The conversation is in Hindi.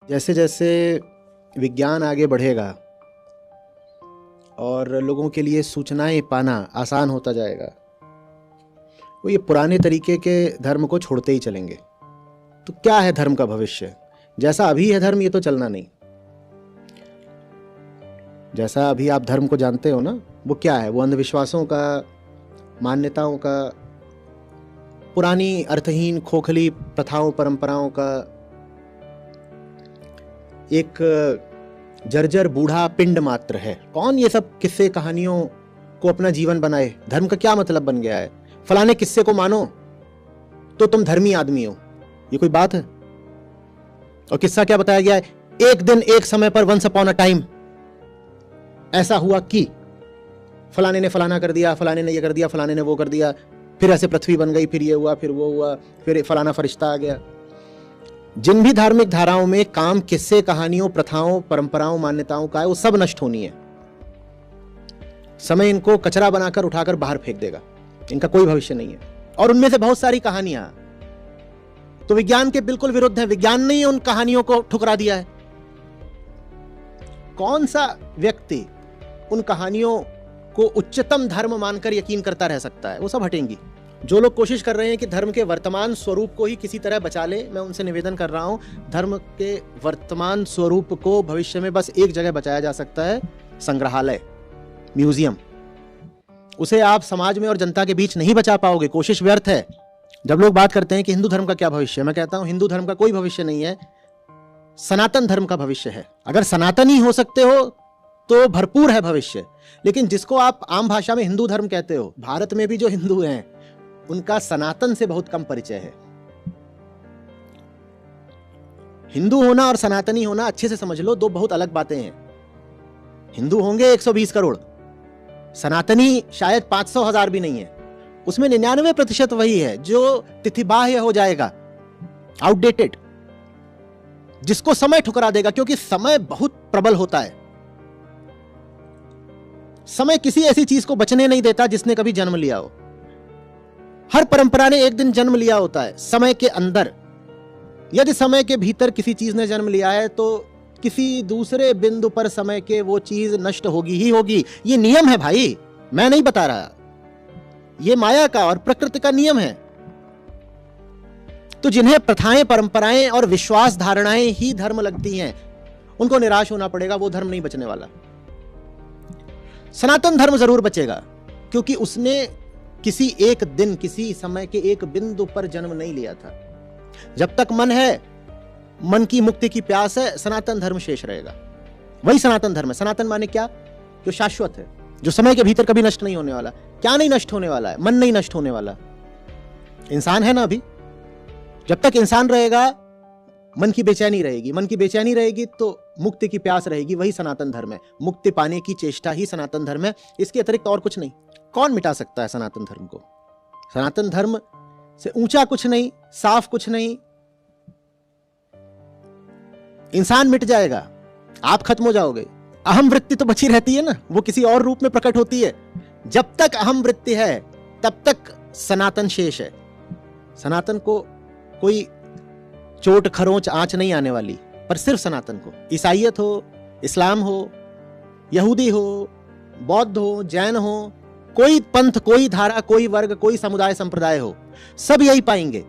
जैसे जैसे विज्ञान आगे बढ़ेगा और लोगों के लिए सूचनाएं पाना आसान होता जाएगा, वो ये पुराने तरीके के धर्म को छोड़ते ही चलेंगे। तो क्या है धर्म का भविष्य? जैसा अभी है धर्म, ये तो चलना नहीं। जैसा अभी आप धर्म को जानते हो ना, वो क्या है? वो अंधविश्वासों का, मान्यताओं का, पुरानी अर्थहीन खोखली प्रथाओं परंपराओं का एक जर्जर बूढ़ा पिंड मात्र है। कौन ये सब किस्से कहानियों को अपना जीवन बनाए? धर्म का क्या मतलब बन गया है? फलाने किस्से को मानो तो तुम धर्मी आदमी हो, ये कोई बात है? और किस्सा क्या बताया गया है? एक दिन एक समय पर, वंस अपॉन अ टाइम, ऐसा हुआ कि फलाने ने फलाना कर दिया, फलाने ने ये कर दिया, फलाने ने वो कर दिया, फिर ऐसे पृथ्वी बन गई, फिर ये हुआ, फिर वो हुआ, फिर फलाना फरिश्ता आ गया। जिन भी धार्मिक धाराओं में काम किस्से कहानियों प्रथाओं परंपराओं मान्यताओं का है, वो सब नष्ट होनी है। समय इनको कचरा बनाकर उठाकर बाहर फेंक देगा, इनका कोई भविष्य नहीं है। और उनमें से बहुत सारी कहानियां तो विज्ञान के बिल्कुल विरुद्ध है। विज्ञान ने उन कहानियों को ठुकरा दिया है। कौन सा व्यक्ति उन कहानियों को उच्चतम धर्म मानकर यकीन करता रह सकता है? वो सब हटेंगी। जो लोग कोशिश कर रहे हैं कि धर्म के वर्तमान स्वरूप को ही किसी तरह बचा ले, मैं उनसे निवेदन कर रहा हूं, धर्म के वर्तमान स्वरूप को भविष्य में बस एक जगह बचाया जा सकता है, संग्रहालय, म्यूजियम। उसे आप समाज में और जनता के बीच नहीं बचा पाओगे, कोशिश व्यर्थ है। जब लोग बात करते हैं कि हिंदू धर्म का क्या भविष्य है, मैं कहता हूं हिंदू धर्म का कोई भविष्य नहीं है, सनातन धर्म का भविष्य है। अगर सनातनी हो सकते हो तो भरपूर है भविष्य। लेकिन जिसको आप आम भाषा में हिंदू धर्म कहते हो, भारत में भी जो हिंदू हैं उनका सनातन से बहुत कम परिचय है। हिंदू होना और सनातनी होना अच्छे से समझ लो, दो बहुत अलग बातें हैं। हिंदू होंगे 120 करोड़, सनातनी शायद 500,000 भी नहीं है। उसमें 99% वही है जो तिथिबाह्य हो जाएगा, आउटडेटेड, जिसको समय ठुकरा देगा, क्योंकि समय बहुत प्रबल होता है। समय किसी ऐसी चीज को बचने नहीं देता जिसने कभी जन्म लिया हो। हर परंपरा ने एक दिन जन्म लिया होता है समय के अंदर। यदि समय के भीतर किसी चीज ने जन्म लिया है तो किसी दूसरे बिंदु पर समय के वो चीज नष्ट होगी ही होगी। ये नियम है भाई, मैं नहीं बता रहा, ये माया का और प्रकृति का नियम है। तो जिन्हें प्रथाएं परंपराएं और विश्वास धारणाएं ही धर्म लगती हैं, उनको निराश होना पड़ेगा, वो धर्म नहीं बचने वाला। सनातन धर्म जरूर बचेगा, क्योंकि उसने किसी एक दिन किसी समय के एक बिंदु पर जन्म नहीं लिया था। जब तक मन है, मन की मुक्ति की प्यास है, सनातन धर्म शेष रहेगा। वही सनातन धर्म है। सनातन माने क्या? जो शाश्वत है, जो समय के भीतर कभी नष्ट नहीं होने वाला। क्या नहीं नष्ट होने वाला है? मन नहीं नष्ट होने वाला। इंसान है ना अभी, जब तक इंसान रहेगा मन की बेचैनी रहेगी। मन की बेचैनी रहेगी तो मुक्ति की प्यास रहेगी। वही सनातन धर्म है। मुक्ति पाने की चेष्टा ही सनातन धर्म है, इसके अतिरिक्त और कुछ नहीं। कौन मिटा सकता है सनातन धर्म को? सनातन धर्म से ऊंचा कुछ नहीं, साफ कुछ नहीं। इंसान मिट जाएगा, आप खत्म हो जाओगे। अहम वृत्ति तो बची रहती है ना, वो किसी और रूप में प्रकट होती है। जब तक अहम वृत्ति है तब तक सनातन शेष है। सनातन को कोई चोट खरोंच आंच नहीं आने वाली, पर सिर्फ सनातन को। ईसाईयत हो, इस्लाम हो, यहूदी हो, बौद्ध हो, जैन हो, कोई पंथ, कोई धारा, कोई वर्ग, कोई समुदाय संप्रदाय हो, सब यही पाएंगे।